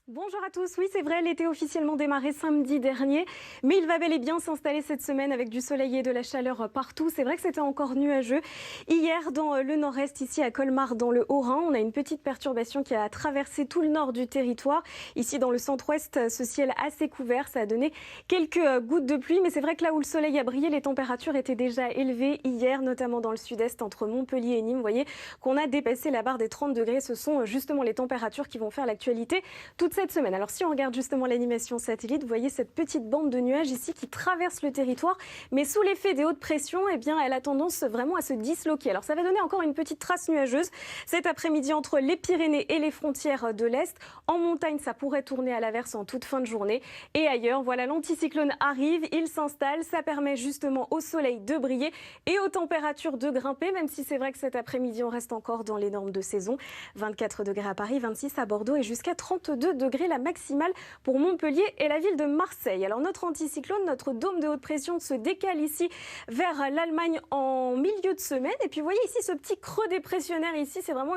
Bonjour à tous, oui c'est vrai, l'été officiellement démarré samedi dernier, mais il va bel et bien s'installer cette semaine avec du soleil et de la chaleur partout. C'est vrai que c'était encore nuageux. Hier dans le nord-est, ici à Colmar, dans le Haut-Rhin, on a une petite perturbation qui a traversé tout le nord du territoire. Ici dans le centre-ouest, ce ciel assez couvert, ça a donné quelques gouttes de pluie, mais c'est vrai que là où le soleil a brillé, les températures étaient déjà élevées hier, notamment dans le sud-est entre Montpellier et Nîmes. Vous voyez qu'on a dépassé la barre des 30 degrés. Ce sont justement les températures qui vont faire l'actualité toute cette semaine. Alors si on regarde justement l'animation satellite, vous voyez cette petite bande de nuages ici qui traverse le territoire, mais sous l'effet des hautes pressions, eh bien, elle a tendance vraiment à se disloquer. Alors ça va donner encore une petite trace nuageuse cet après-midi entre les Pyrénées et les frontières de l'Est. En montagne, ça pourrait tourner à l'averse en toute fin de journée. Et ailleurs, voilà, l'anticyclone arrive, il s'installe, ça permet justement au soleil de briller et aux températures de grimper, même si c'est vrai que cet après-midi, on reste encore dans les normes de saison. 24 degrés à Paris, 26 à Bordeaux et jusqu'à 32 degrés la maximale pour Montpellier et la ville de Marseille. Alors notre anticyclone, notre dôme de haute pression se décale ici vers l'Allemagne en milieu de semaine. Et puis vous voyez ici ce petit creux dépressionnaire ici, c'est vraiment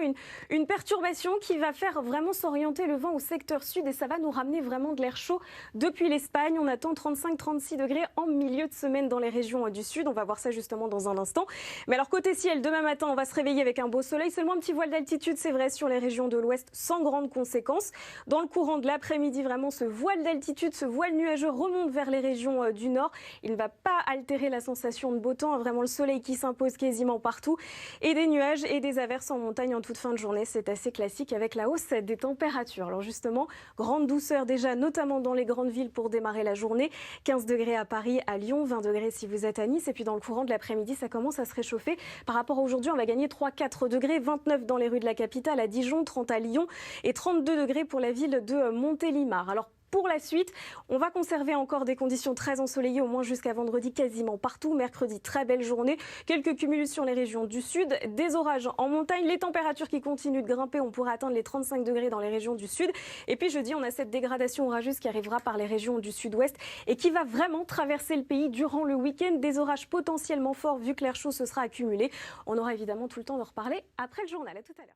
une perturbation qui va faire vraiment s'orienter le vent au secteur sud et ça va nous ramener vraiment de l'air chaud depuis l'Espagne. On attend 35-36 degrés en milieu de semaine dans les régions du sud. On va voir ça justement dans un instant. Mais alors côté ciel, demain matin, on va se réveiller avec un beau soleil. Seulement un petit voile d'altitude, c'est vrai, sur les régions de l'ouest sans grande conséquence. Dans le courant de l'après-midi, vraiment, ce voile d'altitude, ce voile nuageux remonte vers les régions du nord. Il ne va pas altérer la sensation de beau temps. Vraiment le soleil qui s'impose quasiment partout. Et des nuages et des averses en montagne en toute fin de journée. C'est assez classique avec la hausse des températures. Alors justement, grande douceur déjà, notamment dans les grandes villes pour démarrer la journée. 15 degrés à Paris, à Lyon, 20 degrés si vous êtes à Nice. Et puis dans le courant de l'après-midi, ça commence à se réchauffer. Par rapport à aujourd'hui, on va gagner 3-4 degrés, 29 dans les rues de la capitale, à Dijon, 30 à Lyon et 32 degrés pour la ville de Montélimar. Alors pour la suite, on va conserver encore des conditions très ensoleillées, au moins jusqu'à vendredi quasiment partout. Mercredi, très belle journée. Quelques cumuls sur les régions du sud, des orages en montagne, les températures qui continuent de grimper. On pourra atteindre les 35 degrés dans les régions du sud. Et puis jeudi, on a cette dégradation orageuse qui arrivera par les régions du sud-ouest et qui va vraiment traverser le pays durant le week-end. Des orages potentiellement forts vu que l'air chaud se sera accumulé. On aura évidemment tout le temps de reparler après le journal. À tout à l'heure.